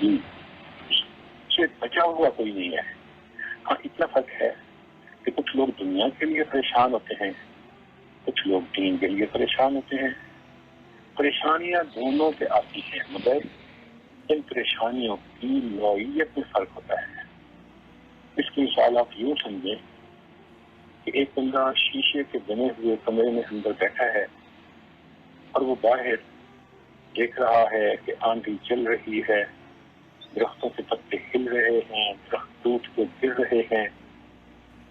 زندگی سے بچا ہوا کوئی نہیں ہے۔ ہاں اتنا فرق ہے کہ کچھ لوگ دنیا کے لیے پریشان ہوتے ہیں، کچھ لوگ دین کے لیے پریشان ہوتے ہیں۔ پریشانیاں دونوں پہ آتی ہیں، مگر ان پریشانیوں کی نوعیت میں فرق ہوتا ہے۔ اس کی مثال آپ یوں سمجھیں کہ ایک بندہ شیشے کے بنے ہوئے کمرے میں اندر بیٹھا ہے اور وہ باہر دیکھ رہا ہے کہ آندھی چل رہی ہے، درختوں کے پتے ہل رہے ہیں، درخت ٹوٹ کے گر رہے ہیں،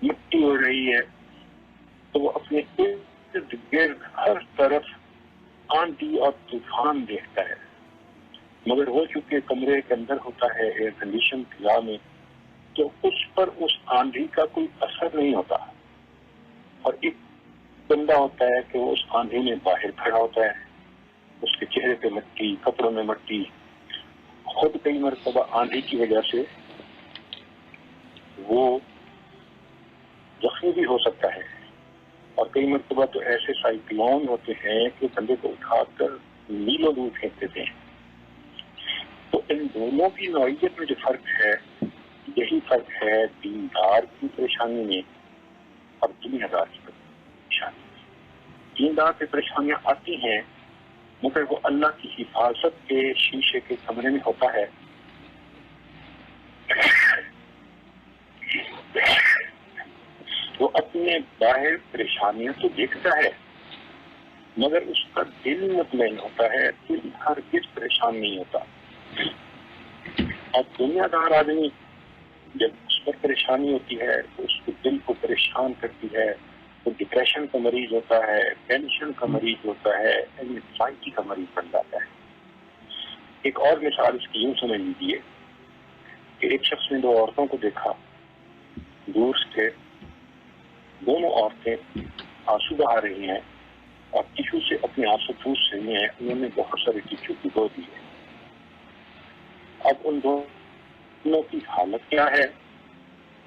مٹی ہو رہی ہے، تو وہ اپنے ارد گرد ہر طرف آندھی اور طوفان دیکھتا ہے، مگر وہ چونکہ کمرے کے اندر ہوتا ہے ایئر کنڈیشن فضا میں، تو اس پر اس آندھی کا کوئی اثر نہیں ہوتا۔ اور ایک بندہ ہوتا ہے کہ وہ اس آندھی میں باہر کھڑا ہوتا ہے، اس کے چہرے پہ مٹی، کپڑوں میں مٹی، خود کئی مرتبہ آندھی کی وجہ سے وہ زخمی بھی ہو سکتا ہے، اور کئی مرتبہ تو ایسے سائیکلون ہوتے ہیں کہ بندے کو اٹھا کر میلوں دور پھینک دیتے ہیں۔ تو ان دونوں کی نوعیت میں جو فرق ہے، یہی فرق ہے دیندار کی پریشانی میں اور دنیا دار کی پریشانی میں۔ دیندار پہ پریشانیاں آتی ہیں، مگر وہ اللہ کی حفاظت کے شیشے کے کمرے میں ہوتا ہے۔ وہ اپنے باہر پریشانیاں تو دیکھتا ہے، مگر اس کا دل مطمئن ہوتا ہے، دل ہرگز پریشان نہیں ہوتا۔ اور دنیا دار آدمی جب اس پر پریشانی ہوتی ہے تو اس کے دل کو پریشان کرتی ہے، وہ ڈپریشن کا مریض ہوتا ہے، ٹینشن کا مریض ہوتا ہے، اینزائٹی کا مریض بن جاتا ہے۔ ایک اور مثال اس کی یوں سمجھ لیجیے کہ ایک شخص نے دو عورتوں کو دیکھا، دور سے دونوں عورتیں آنسو بہا رہی ہیں اور ٹیشو سے اپنے آنسو پوچھ رہی ہیں، انہوں نے بہت سارے ٹیشو بھگو دیے۔ اب ان دونوں کی حالت کیا ہے؟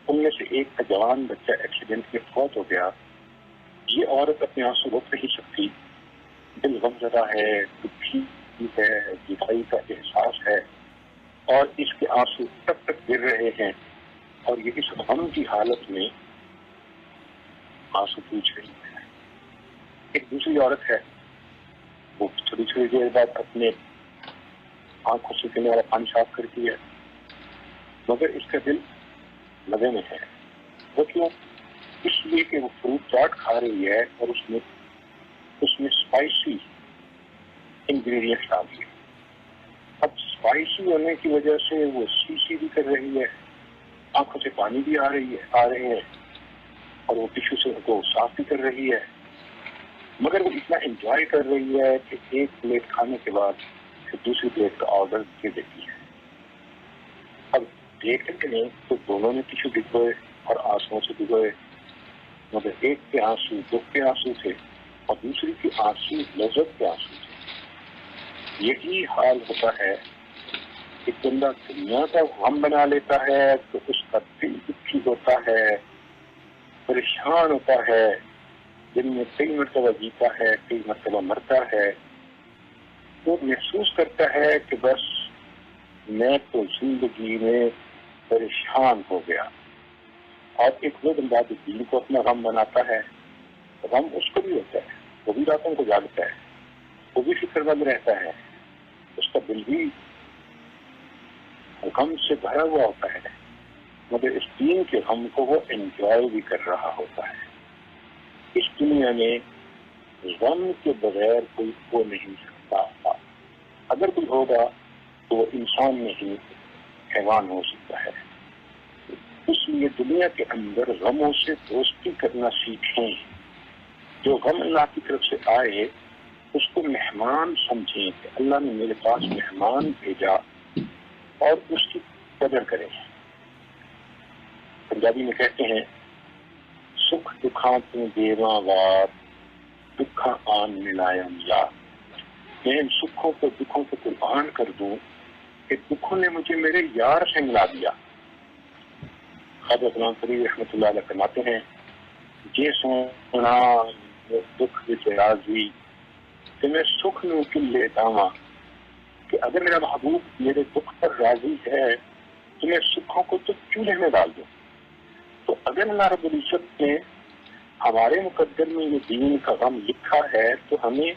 ان میں سے ایک کا جوان بچہ ایکسیڈنٹ میں فوت ہو گیا، یہ عورت اپنے آنسو روک نہیں سکتی، دل غم زدہ ہے، دکھی ہے، جدائی کا احساس ہے، اور اس کے آنسو تک تک گر رہے ہیں، اور یہ اس غم کی حالت میں آنسو پوچھ رہی ہے۔ ایک دوسری عورت ہے، وہ تھوڑی تھوڑی دیر بعد اپنے آنکھوں سے گرنے والا پانی صاف کرتی ہے، مگر اس کا دل لگے میں ہے۔ وہ کیوں؟ اس لیے کہ وہ فروٹ چاٹ کھا رہی ہے اور اس میں اسپائسی انگریڈینٹس ڈال دیے۔ اب اسپائسی ہونے کی وجہ سے وہ سی بھی کر رہی ہے، آنکھوں سے پانی بھی آ رہے ہیں، اور وہ ٹیشو سے ان کو صاف بھی کر رہی ہے، مگر وہ اتنا انجوائے کر رہی ہے کہ ایک پلیٹ کھانے کے بعد پھر دوسری پلیٹ کا آرڈر دے دیتی ہے۔ اب دیکھتے نہیں تو دونوں نے ٹیشو بھگوئے اور آنسوؤں سے بھگوئے، مگر ایک کے آنسو دکھ کے آنسو تھے اور دوسری کے آنسو لذت کے آنسو تھے۔ یہی حال ہوتا ہے کہ بندہ دنیا کا غم بنا لیتا ہے تو اس کا دل دکھی ہوتا ہے، پریشان ہوتا ہے، دن میں کئی مرتبہ جیتا ہے، کئی مرتبہ مرتا ہے، وہ محسوس کرتا ہے کہ بس میں تو زندگی میں پریشان ہو گیا۔ اور ایک وہ بندہ جو دل کو اپنا غم بناتا ہے، غم اس کو بھی ہوتا ہے، وہ بھی راتوں کو جاگتا ہے، وہ بھی فکر مند رہتا ہے، اس کا دل بھی غم سے بھرا ہوا ہوتا ہے، مگر اس دین کے غم کو وہ انجوائے بھی کر رہا ہوتا ہے۔ اس دنیا میں غم کے بغیر کوئی ہو نہیں سکتا، اگر کوئی ہوگا تو وہ انسان نہیں حیوان ہو سکتا ہے۔ اس لیے دنیا کے اندر غموں سے دوستی کرنا سیکھیں۔ جو غم اللہ کی طرف سے آئے اس کو مہمان سمجھیں کہ اللہ نے میرے پاس مہمان بھیجا، اور اس کی قدر کریں۔ پنجابی میں کہتے ہیں سکھ دکھاں توں دیواں وار، دکھاں آن ملائم یار۔ میں ان سکھوں کو دکھوں کو قربان کر دوں کہ دکھوں نے مجھے میرے یار سے ملا دیا۔ خواجہ غلام فرید رحمۃ اللہ علیہ فرماتے ہیں جے سونا دکھ وچ راضی تے میں سکھ نوں کلے داواں، کہ کہ اگر میرا محبوب میرے دکھ پر راضی ہے تو میں سکھوں کو تو چولہے میں ڈال دوں. تو اگر اللہ رب العزت نے ہمارے مقدر میں یہ دین کا غم لکھا ہے تو ہمیں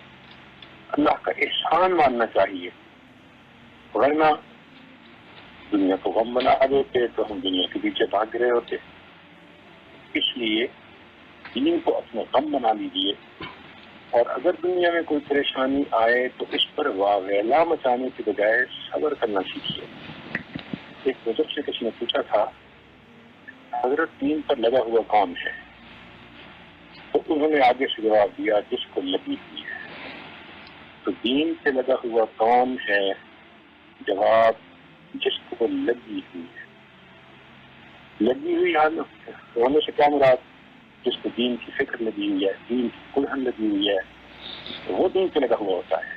اللہ کا احسان ماننا چاہیے، ورنہ دنیا کو غم بنا دیتے تو ہم دنیا کے پیچھے بھاگ رہے ہوتے. اس لیے دین کو اپنا غم بنا لیجیے، اور اگر دنیا میں کوئی پریشانی آئے تو اس پر واویلا مچانے کے بجائے صبر کرنا سیکھیے. ایک بزرگ سے کسی نے پوچھا تھا حضرت دین پر لگا ہوا کون ہے؟ تو انہوں نے آگے سے جواب دیا جس کو لگی ہوئی ہے. تو دین سے لگا ہوا کون ہے؟ جواب جس کو لگی ہوئی ہے. لگی ہوئی حال ہونے سے کیا مراد؟ جس کو دین کی فکر لگی ہوئی ہے، دین کی کڑھن لگی ہوئی ہے، وہ دین سے لگا ہوا ہوتا ہے.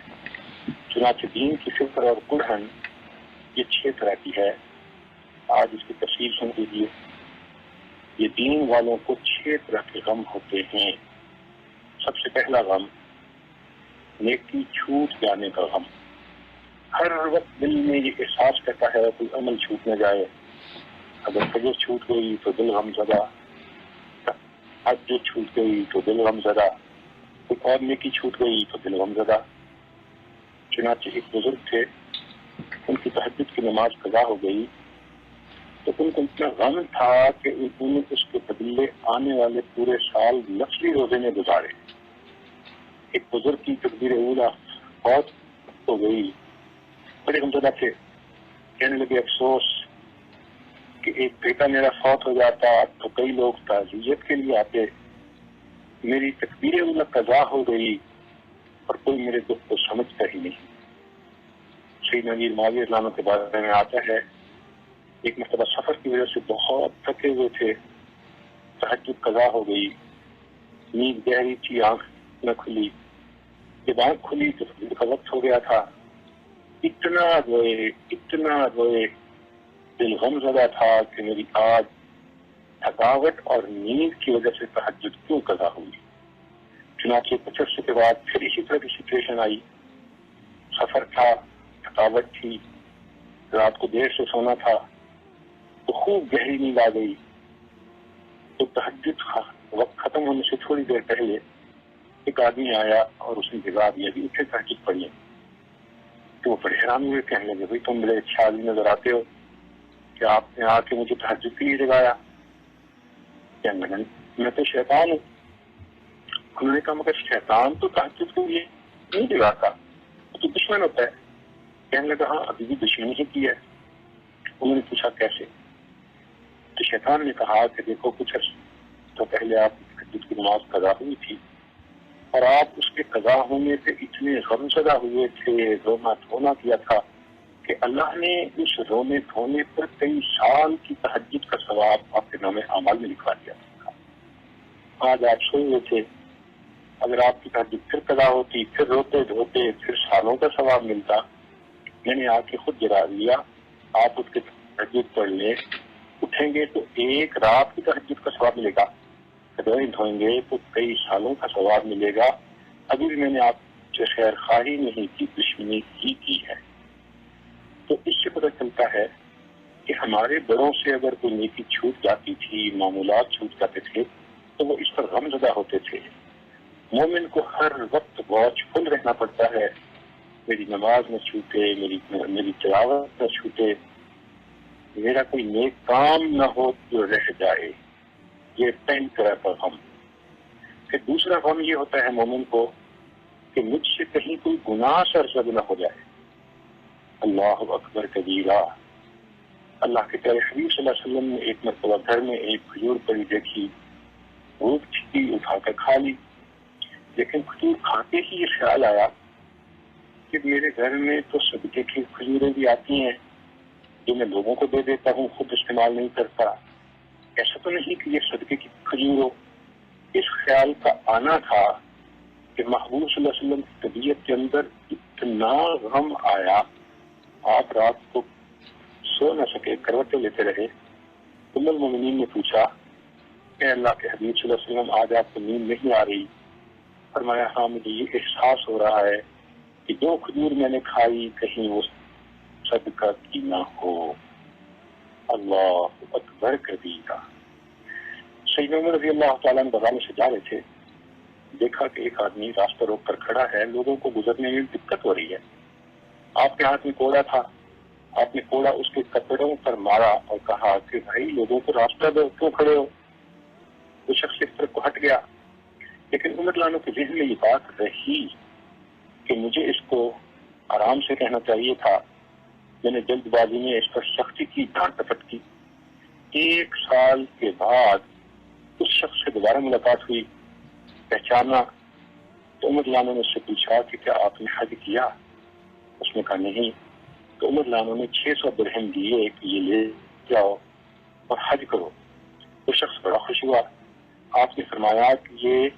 چنانچہ دین کی فکر اور کڑھن یہ 6 طرح کی ہے. آج اس کی تفصیل سن لیجیے. یہ دین والوں کو 6 طرح کے غم ہوتے ہیں. سب سے پہلا غم نیکی چھوٹ جانے کا غم. ہر وقت دل میں یہ احساس کرتا ہے کوئی عمل چھوٹ نہ جائے. اگر فجر چھوٹ گئی تو دل غم زدہ، حج جو چھوٹ گئی تو دل غم زدہ، کوئی اور نیکی چھوٹ گئی تو دل غم زدہ. چنانچہ ایک بزرگ تھے، ان کی تہجد کی نماز قضا ہو گئی تو ان کو اتنا غم تھا کہ انہوں نے اس کے بدلے آنے والے پورے سال نفلی روزے میں گزارے. ایک بزرگ کی تکبیر اولیٰ بہت ہو گئی، بڑے غمزدہ تھے. کہنے لگے افسوس کہ ایک بیٹا میرا فوت ہو جاتا تو کئی لوگ تعزیت کے لیے آتے. میری تکبیر اولیٰ قضا ہو گئی اور کوئی میرے دکھ کو سمجھتا ہی نہیں. سیدنا امیر معاویہ رضی اللہ عنہ کے بارے میں آتا ہے ایک مرتبہ سفر کی وجہ سے بہت تھکے ہوئے تھے، تہجد قضا ہو گئی، نیند گہری تھی، آنکھ نہ کھلی. جب آنکھ کھلی تو تہجد کا وقت ہو گیا تھا. اتنا روئے، دل غم زدہ تھا کہ میری آج تھکاوٹ اور نیند کی وجہ سے تہجد کیوں قضا ہوئی. چنانچہ کچھ عرصے کے بعد پھر اسی طرح کی سچویشن آئی. سفر تھا، تھکاوٹ تھی، رات کو دیر سے سونا تھا تو خوب گہری نیند آ گئی. تو تہجد وقت ختم ہونے سے تھوڑی دیر پہلے ایک آدمی آیا اور اس نے جگا دیا کہ اٹھے تہجد پڑھیے. تو وہ بڑے حیران ہوئے، کہنے لگے بھائی تم بڑے اچھے آدمی نظر آتے ہو کہ آپ نے آ کے مجھے تہجد کے لیے جگایا. کہنے لگا میں تو شیطان ہوں. انہوں نے کہا مگر شیطان تو تہجد کے لیے نہیں جگاتا، وہ تو دشمن ہوتا ہے. کہنے لگا ہاں ابھی بھی دشمنی ہی کی ہے. انہوں نے پوچھا کیسے؟ تو شیطان نے کہا کہ دیکھو کچھ عرصے تو پہلے آپ تہجد کی نماز قضا ہوئی تھی اور آپ اس کے قضا ہونے پہ اتنے غم زدہ ہوئے تھے، رونا دھونا کیا تھا کہ اللہ نے اس رونے دھونے پر کئی سال کی تہجد کا ثواب آپ کے نام اعمال میں لکھوا دیا تھا. آج آپ سوئے ہوئے تھے، اگر آپ کی تہجد پھر قضا ہوتی، پھر روتے دھوتے پھر سالوں کا ثواب ملتا. میں نے آ کے خود جگا دیا، آپ اٹھ کے تہجد پڑھ لیں. اٹھیں گے تو ایک رات کی تہجد کا ثواب ملے گا، روئیں دھوئیں گے تو کئی سالوں کا ثواب ملے گا. ابھی بھی میں نے آپ سے خیر خواہی نہیں کی، دشمنی کی ہے. تو اس سے پتہ چلتا ہے کہ ہمارے بڑوں سے اگر کوئی نیکی چھوٹ جاتی تھی، معمولات چھوٹ جاتے تھے تو وہ اس پر غم زدہ ہوتے تھے. مومن کو ہر وقت واچ فل رہنا پڑتا ہے، میری نماز نہ چھوٹے، میری تلاوت نہ چھوٹے، میرا کوئی نیک کام نہ ہو جو رہ جائے. یہ پہلی طرح کا غم. پھر دوسرا غم یہ ہوتا ہے مومن کو کہ مجھ سے کہیں کوئی گناہ سرزد نہ ہو جائے. اللہ اکبر کبیرہ. اللہ کے پیارے حبیب صلی اللہ علیہ وسلم نے ایک مرتبہ گھر میں ایک کھجور پڑی دیکھی، بھوک تھی، اٹھا کر کھا لی. لیکن کھجور کھاتے ہی یہ خیال آیا کہ میرے گھر میں تو صدقے کی کھجوریں بھی آتی ہیں جو میں لوگوں کو دے دیتا ہوں، خود استعمال نہیں کرتا. ایسا تو نہیں کہ یہ صدقے کی کھجور ہو. اس خیال کا آنا تھا کہ محبوب صلی اللہ علیہ وسلم کی طبیعت کے اندر اتنا غم آیا، آپ رات کو سو نہ سکے، کروٹیں لیتے رہے. ام المومنین نے پوچھا کہ اللہ کے حبیب صلی اللہ علیہ وسلم آج آپ کو نیند نہیں آ رہی؟ فرمایا ہاں مجھے یہ احساس ہو رہا ہے کہ جو کھجور میں نے کھائی کہیں وہ صدقہ کی نہ ہو۔ اللہ اکبر کبیرہ۔ سیدنا عمر رضی اللہ تعالیٰ عنہ بازار میں سے جا رہے تھے، دیکھا کہ ایک آدمی راستہ روک کر کھڑا ہے، لوگوں کو گزرنے میں دقت ہو رہی ہے۔ آپ کے ہاتھ میں کوڑا تھا، آپ نے کوڑا اس کے کپڑوں پر مارا اور کہا کہ بھائی لوگوں کو راستہ دو، کیوں کھڑے ہو؟ وہ شخص اس طرف کو ہٹ گیا، لیکن عمر رضی اللہ عنہ کے ذہن میں یہ بات رہی کہ مجھے اس کو آرام سے کہنا چاہیے تھا، میں نے جلد بازی میں اس پر سختی کی، ڈانٹ ڈپٹ کی۔ 1 سال کے بعد اس شخص سے دوبارہ ملاقات ہوئی، پہچانا تو عمر رضی اللہ عنہ نے اس سے پوچھا کہ کیا آپ نے حج کیا؟ اس نے کہا نہیں۔ تو عمر رضی اللہ عنہ نے 600 درہم دیے کہ یہ لے جاؤ اور حج کرو۔ وہ شخص بڑا خوش ہوا۔ آپ نے فرمایا کہ یہ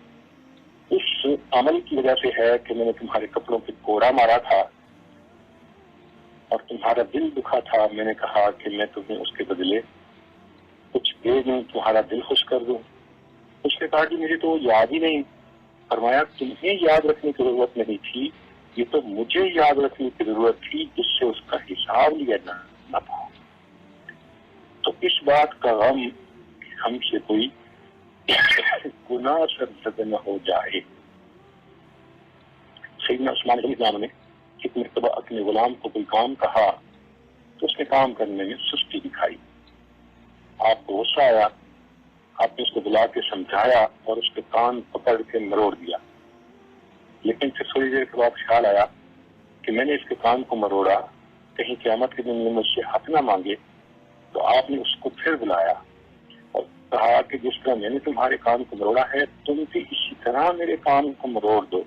اس عمل کی وجہ سے ہے کہ میں نے تمہارے کپڑوں پہ کوڑا مارا تھا اور تمہارا دل دکھا تھا، میں نے کہا کہ میں تمہیں اس کے بدلے کچھ دے دوں، تمہارا دل خوش کر دوں۔ اس نے کہا کہ مجھے تو یاد ہی نہیں۔ فرمایا تمہیں یاد رکھنے کی ضرورت نہیں تھی، یہ تو مجھے یاد رکھنے کی ضرورت تھی جس سے اس کا حساب لیا نہ تھا۔ تو اس بات کا غم ہم سے کوئی گناہ سرزد نہ ہو جائے۔ سیدنا عثمان رضی اللہ عنہ نے ایک مرتبہ اپنے غلام کو کوئی کام کہا تو اس نے کام کرنے میں سستی دکھائی۔ آپ کو غصہ آیا، آپ نے اس کو بلا کے سمجھایا اور اس کے کان پکڑ کے مروڑ دیا، لیکن پھر تھوڑی دیر کے بعد خیال آیا کہ میں نے اس کے کان کو مروڑا، کہیں قیامت کے دن میں مجھ سے حق نہ مانگے۔ تو آپ نے اس کو پھر بلایا اور کہا کہ جس طرح میں نے تمہارے کان کو مروڑا ہے تم بھی اسی طرح میرے کان کو مروڑ دو۔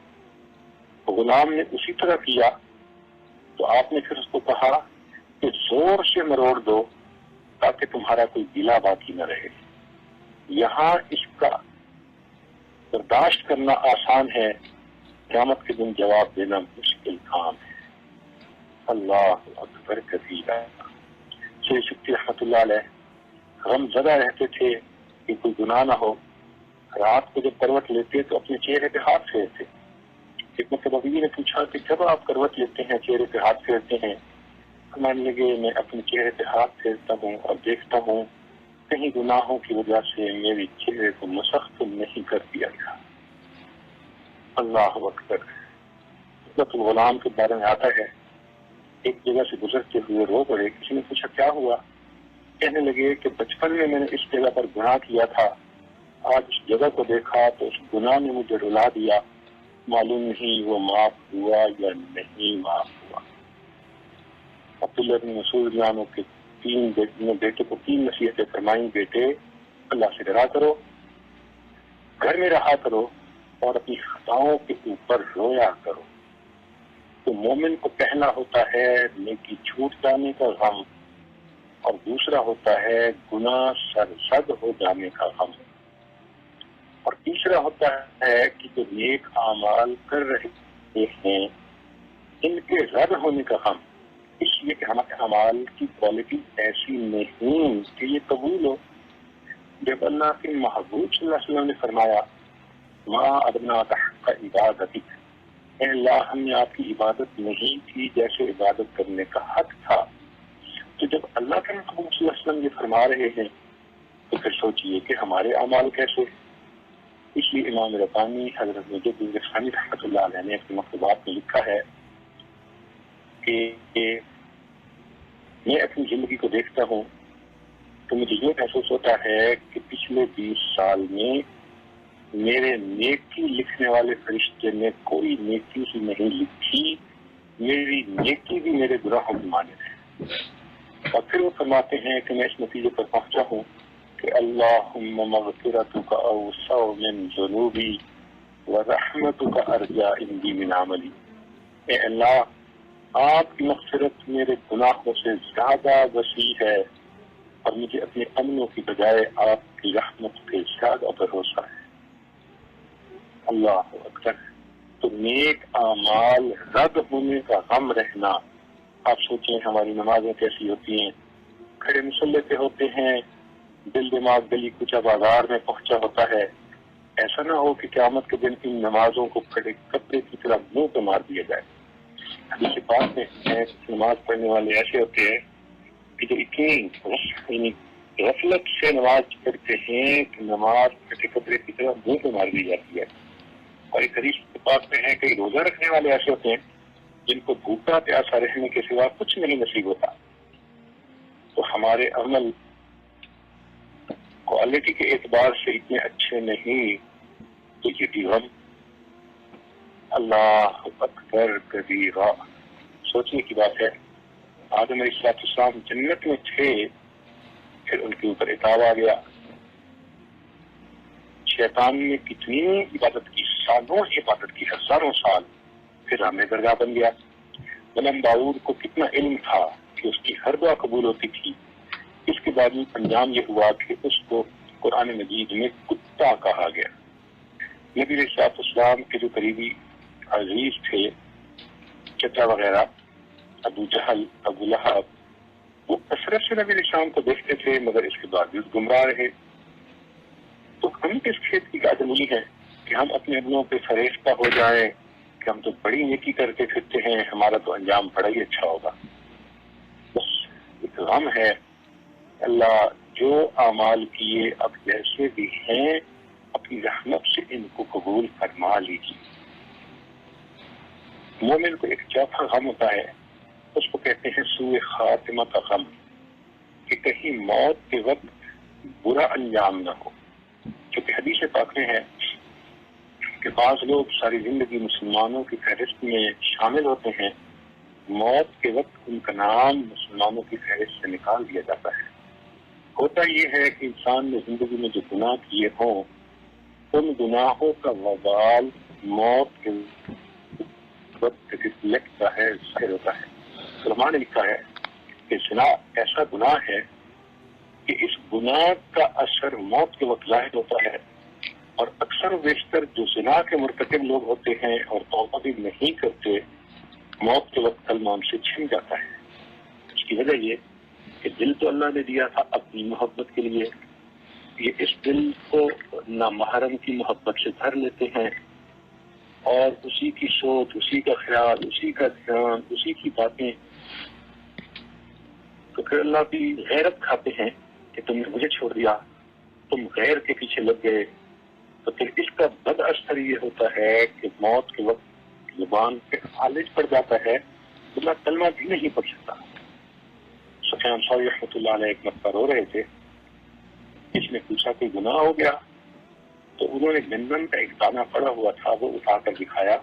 تو غلام نے اسی طرح کیا، تو آپ نے پھر اس کو کہا کہ زور سے مروڑ دو تاکہ تمہارا کوئی گلہ باقی نہ رہے۔ یہاں اس کا برداشت کرنا آسان ہے، قیامت کے دن جواب دینا مشکل کام ہے۔ اللہ اکبر کبیرہ۔ شیخ شفیع رحمۃ اللہ علیہ غم زدہ رہتے تھے کہ کوئی گناہ نہ ہو۔ رات کو جب کروٹ لیتے تو اپنے چہرے پہ ہاتھ پھیرتے۔ ایک مرتبہ بیوی نے پوچھا کہ جب آپ کروٹ لیتے ہیں چہرے پہ ہاتھ پھیرتے ہیں؟ فرمانے لگے میں اپنے چہرے پہ ہاتھ پھیرتا ہوں اور دیکھتا ہوں کہیں گناہوں کی وجہ سے میرے چہرے کو مسخ تو نہیں کر دیا گیا۔ اللہ اکبر۔ غلام کے بارے میں آتا ہے، ایک جگہ سے گزرتے ہوئے رو پڑے، کسی نے پوچھا کیا ہوا؟ کہنے لگے کہ بچپن میں نے اس جگہ پر گناہ کیا تھا، آج اس جگہ کو دیکھا تو اس گناہ نے مجھے رلا دیا، معلوم نہیں وہ معاف ہوا یا نہیں معاف ہوا۔ عبداللہ بن مسعود رضی اللہ عنہ کے 3 بیٹے کو 3 نصیحتیں فرمائیں، بیٹے اللہ سے ڈرا کرو، گھر میں رہا کرو اور اپنی خطاؤں کے اوپر رویا کرو۔ تو مومن کو پہلا ہوتا ہے نیکی چھوٹ جانے کا غم، اور دوسرا ہوتا ہے گناہ سرزد ہو جانے کا غم، اور تیسرا ہوتا ہے کہ جو نیک اعمال کر رہے ہیں ان کے رد ہونے کا غم، اس لیے کہ ہمارے اعمال کی کوالٹی ایسی نہیں کہ یہ قبول ہو۔ جب اللہ کے محبوب صلی اللہ علیہ وسلم نے فرمایا ما ادناک حق عبادتک، اے اللہ ہم نے آپ کی عبادت نہیں کی جیسے عبادت کرنے کا حق تھا، تو جب اللہ کے محبوب صلی اللہ علیہ وسلم یہ فرما رہے ہیں تو پھر سوچئے کہ ہمارے اعمال کیسے۔ اس لیے امام ربانی حضرت مجد ثانی رحمۃ اللہ علیہ نے اپنے مکتوبات میں لکھا ہے کہ میں اپنی زندگی کو دیکھتا ہوں تو مجھے یہ محسوس ہوتا ہے کہ پچھلے 20 سال میں میرے نیکی لکھنے والے فرشتے نے کوئی نیکی ہی نہیں لکھی، میری نیکی بھی میرے گناہوں کی مانند ہے۔ اور پھر وہ فرماتے ہیں کہ میں اس نتیجے پر پہنچا ہوں کہ اللہم مغفرتک اوسع من ذنوبی ورحمتک ارجا عندی من عملی، اے اللہ آپ کی مغفرت میرے گناہوں سے زیادہ وسیع ہے اور مجھے اپنے امنوں کی بجائے آپ کی رحمت پہ زیادہ بھروسہ ہے۔ اللہ اکبر۔ تو نیک اعمال رد ہونے کا غم رہنا، آپ سوچیں ہماری نمازیں کیسی ہوتی ہیں، کھڑے مسلح پہ ہوتے ہیں، دل دماغ گلی کوچہ بازار میں پہنچا ہوتا ہے، ایسا نہ ہو کہ قیامت کے دن ان نمازوں کو کھڑے کپڑے کی طرح منہ پہ مار دیا جائے۔ حدیث پاک میں ہے نماز پڑھنے والے ایسے ہوتے ہیں کہ جو اتنی غفلت سے نماز پڑھتے ہیں کہ نماز پھٹے کپڑے کی طرح منہ پہ مار دی جاتی ہے. اور ایک حدیث کے پاس میں ہے کہ روزہ رکھنے والے ایسے ہوتے ہیں جن کو بھوکا پیاسا رہنے کے سوا کچھ نہیں نصیب ہوتا. تو ہمارے عمل کوالٹی کے اعتبار سے اتنے اچھے نہیں تو یہ بھی غم. اللہ اکبر کبیرہ. سوچنے کی بات ہے، آدم علیہ السلام جنت میں تھے، پھر ان کے اوپر عذاب آ گیا. شیطان نے کتنی عبادت کی، سالوں عبادت کی، ہزاروں سال، پھر رام درگاہ بن گیا. غلام داؤد کو کتنا علم تھا کہ اس کی ہر دعا قبول ہوتی تھی، اس کے بعد انجام یہ ہوا کہ اس کو قرآن مجید میں کتا کہا گیا. نبی علیہ السلام کے جو قریبی عزیز تھے، چچا وغیرہ، ابو جہل، ابو لہب، وہ کثرت سے نبی علیہ السلام کو دیکھتے تھے مگر اس کے بعد گمراہ رہے. تو ہم کس کھیت کی گاجمولی ہے کہ ہم اپنے عملوں پہ فریفتہ ہو جائیں کہ ہم تو بڑی نیکی کرتے پھرتے ہیں، ہمارا تو انجام بڑا ہی اچھا ہوگا. بس ایک غم ہے. اللہ جو اعمال کیے اب جیسے بھی ہیں اپنی رحمت سے ان کو قبول فرما لیجیے. مومن کو ایک چوتھا غم ہوتا ہے، اس کو کہتے ہیں سوء خاتمہ کا غم، کہ کہیں موت کے وقت برا انجام نہ ہو. کیونکہ حدیث پاک میں ہے کہ بعض لوگ ساری زندگی مسلمانوں کی فہرست میں شامل ہوتے ہیں، موت کے وقت ان کا نام مسلمانوں کی فہرست سے نکال دیا جاتا ہے. ہوتا یہ ہے کہ انسان نے زندگی میں جو گناہ کیے ہوں ان گناہوں کا وبال موت کے وقت لگتا ہے، ظاہر ہوتا ہے. علماء نے لکھا ہے کہ زنا ایسا گناہ ہے کہ اس گناہ کا اثر موت کے وقت ظاہر ہوتا ہے، اور اکثر و بیشتر جو زنا کے مرتکب لوگ ہوتے ہیں اور توبہ بھی نہیں کرتے، موت کے وقت کلمہ ان سے چھن جاتا ہے. اس کی وجہ یہ کہ دل تو اللہ نے دیا تھا اپنی محبت کے لیے، یہ اس دل کو نامحرم کی محبت سے بھر لیتے ہیں اور اسی کی سوچ، اسی کا خیال، اسی کا دھیان، اسی کی باتیں. تو پھر اللہ کی غیرت کھاتے ہیں کہ تم نے مجھے چھوڑ دیا، تم غیر کے پیچھے لگ گئے. تو پھر اس کا بد اثر یہ ہوتا ہے کہ موت کے وقت زبان پہ خالج پڑ جاتا ہے، اللہ کلمہ بھی نہیں پڑھ سکتا. سفیان ثوری رحمۃ اللہ علیہ ایک مرتبہ رو رہے تھے، اس نے پوچھا کوئی گناہ ہو گیا؟ تو انہوں نے گندم کا ایک دانہ پڑا ہوا تھا وہ اٹھا کر دکھایا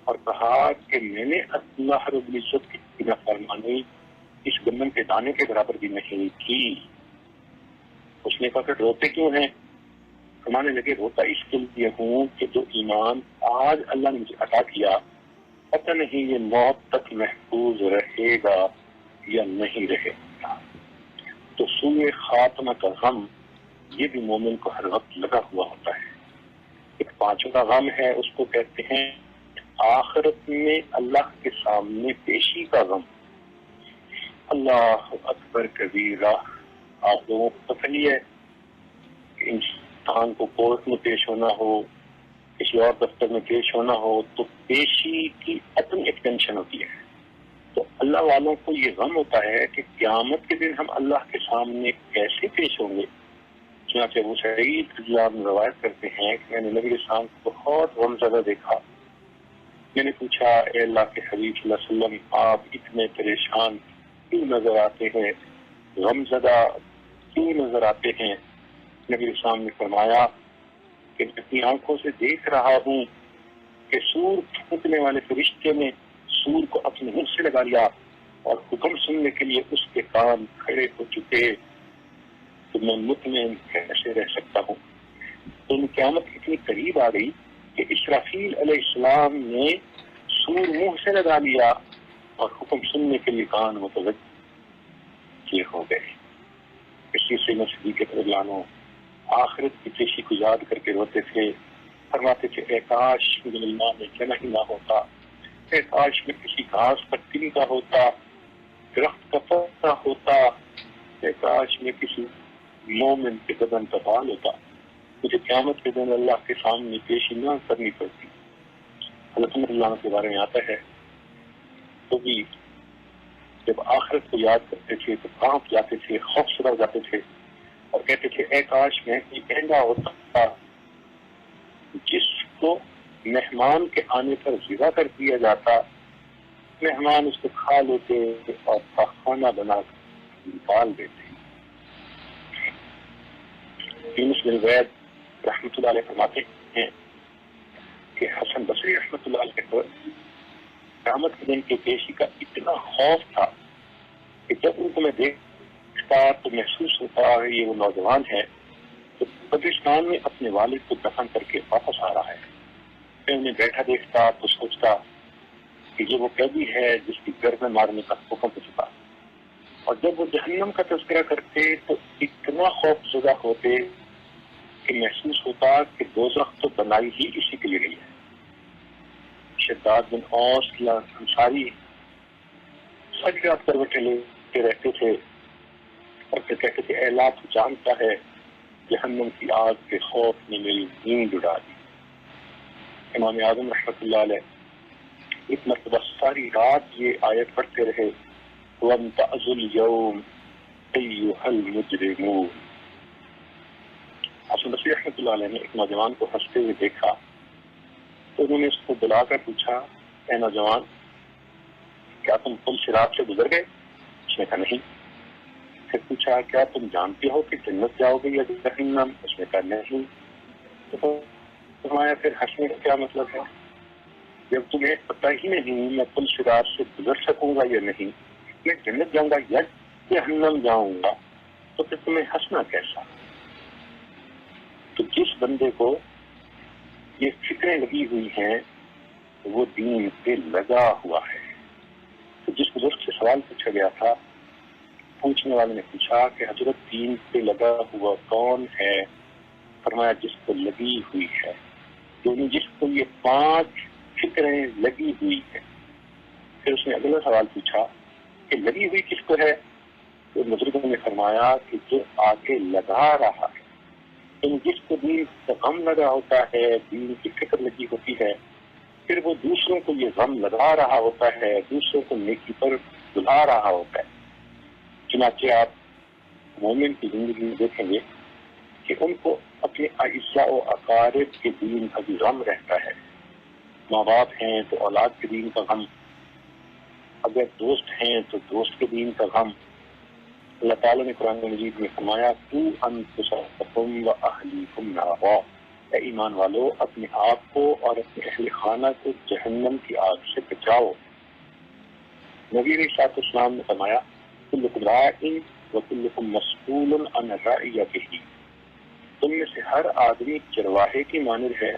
اور کہا کہ میں نے اللہ رب العزت کی نافرمانی اس گندم کے دانے کے برابر بھی نہیں کی. اس نے کہا کہ روتے کیوں ہیں؟ فرمانے لگے روتا اس کے لیے ہوں کہ جو ایمان آج اللہ نے مجھے عطا کیا پتہ نہیں یہ موت تک محفوظ رہے گا یا نہیں رہے گا. تو سوء خاتمہ کا غم یہ بھی مومن کو ہر وقت لگا ہوا ہوتا ہے. ایک پانچواں غم ہے، اس کو کہتے ہیں آخرت میں اللہ کے سامنے پیشی کا غم. اللہ اکبر کبیرہ. آپ لوگوں کو پتہ ہی ہے کہ انسان کو کورٹ میں پیش ہونا ہو، کسی اور دفتر میں پیش ہونا ہو تو پیشی کی اپنی ایک ٹینشن ہوتی ہے. تو اللہ والوں کو یہ غم ہوتا ہے کہ قیامت کے دن ہم اللہ کے سامنے کیسے پیش ہوں گے. چنانچہ ابو سعید رضی اللہ عنہ روایت کرتے ہیں کہ میں نے نبی السلام کو بہت غمزدہ دیکھا. میں نے پوچھا اے اللہ کے حبیب صلی اللہ علیہ وسلم آپ اتنے پریشان کیوں نظر آتے ہیں، غمزدہ کیوں نظر آتے ہیں؟ نبی السلام نے فرمایا کہ اپنی آنکھوں سے دیکھ رہا ہوں کہ سور پھونکنے والے فرشتے نے سور کو اپنے منہ سے لگا لیا اور حکم سننے کے لیے اس کے کان کھڑے ہو چکے، تو میں مطمئن کیسے رہ سکتا ہوں. تو قیامت اتنی قریب آ گئی کہ اسرافیل علیہ السلام نے سور منہ سے لگا لیا اور حکم سننے کے لیے کان متوجہ ہو گئے. اسی سے صدیق رضی اللہ عنہ آخرت کی پیشی کو یاد کر کے روتے تھے. فرماتے تھے اے کاش مجھے ایمان میں جنا ہی نہ ہوتا، اے کاش میں کسی گھاس پر تنکا ہوتا، درخت کا پتا ہوتا، اے کاش میں کسی مومن کے بدن کا بال ہوتا، مجھے قیامت کے دن اللہ کے سامنے پیشی نہ کرنی پڑتی. حضرت عمر اللہ کے بارے میں آتا ہے تو بھی جب آخرت کو یاد کرتے تھے تو کانپ جاتے تھے، خوف زدہ ہو جاتے تھے اور کہتے تھے اے کاش میں کوئی ایسا ہوتا جس کو مہمان کے آنے پر ذبح کر دیا جاتا، مہمان اس کو کھا لیتے اور کھانا بنا کر نکال دیتے۔ یونس بن زید رحمۃ اللہ علیہ فرماتے ہیں کہ حسن بصری رحمۃ اللہ علیہ کو قیامت کے دن کے پیشی کا اتنا خوف تھا کہ جب ان کو میں دیکھتا تو محسوس ہوتا ہے یہ وہ نوجوان ہے تو قبرستان میں اپنے والد کو دفن کر کے واپس آ رہا ہے۔ میں انہیں بیٹھا دیکھتا تو سوچتا کہ یہ وہ قیدی ہے جس کی گردن مارنے کا حکم ہو چکا، اور جب وہ جہنم کا تذکرہ کرتے تو اتنا خوف زدہ ہوتے کہ محسوس ہوتا کہ دوزخ تو بنائی ہی اسی کے لیے گئی ہے۔ شداد بن اوس انصاری سج رات کروٹیں لیتے رہتے تھے اور پھر کہتے تھے اے اللہ تو جانتا ہے جہنم کی آگ کے خوف نے میری نیند اڑا دی۔ امام اعظم رحمۃ اللہ علیہ ایک مرتبہ ساری رات یہ آیت پڑھتے رہے وَامْتَأْزُوا الْيَوْمَ أَيُّهَا الْمُجْرِمُونَ۔ حسن بصری رحمۃ اللہ علیہ نے ایک نوجوان کو ہنستے ہوئے دیکھا تو انہوں نے اس کو بلا کر پوچھا اے نوجوان کیا تم پل صراط سے گزر گئے؟ اس نے کہا نہیں۔ پھر پوچھا کیا تم جانتے ہو کہ جنت جاؤ گے یا جہنم؟ اس نے کہا نہیں۔ تو فرمایا پھر ہنسنے کا کیا مطلب ہے؟ جب تمہیں پتہ ہی نہیں میں پل صراط سے گزر سکوں گا یا نہیں، میں جنت جاؤں گا یا جہنم جاؤں گا، تو پھر تمہیں ہنسنا کیسا؟ تو جس بندے کو یہ فکریں لگی ہوئی ہیں وہ دین پہ لگا ہوا ہے۔ تو جس بزرگ سے سوال پوچھا گیا تھا، پوچھنے والے نے پوچھا کہ حضرت دین پہ لگا ہوا کون ہے؟ فرمایا جس کو لگی ہوئی ہے، یعنی جس کو یہ 5 فکریں لگی ہوئی ہیں۔ پھر اس نے اگلا سوال پوچھا کہ لگی ہوئی کس کو ہے؟ تو بزرگوں نے فرمایا کہ جو آگے لگا رہا ہے، یعنی جس کو دین کا غم لگا ہوتا ہے، دین کی فکر لگی ہوتی ہے، پھر وہ دوسروں کو یہ غم لگا رہا ہوتا ہے، دوسروں کو نیکی پر بلا رہا ہوتا ہے۔ چنانچہ آپ مومن کی زندگی میں دیکھیں گے کہ ان کو اپنے اعزاء و اقارب کے دین کا بھی غم رہتا ہے۔ ماں باپ ہیں تو اولاد کے دین کا غم، اگر دوست ہیں تو دوست کے دین کا غم۔ اللہ تعالیٰ نے قرآن مجید میں فرمایا قُوا أَنفُسَکُم وَأَہْلِیکُم نارا، اے ایمان والو اپنے آپ کو اور اپنے اہل خانہ کو جہنم کی آگ سے بچاؤ۔ نبی علیہ السلام نے فرمایا کلکم راع وکلکم مسئول عن رعیتہ، تم میں سے ہر آدمی چرواہے کی مانند ہے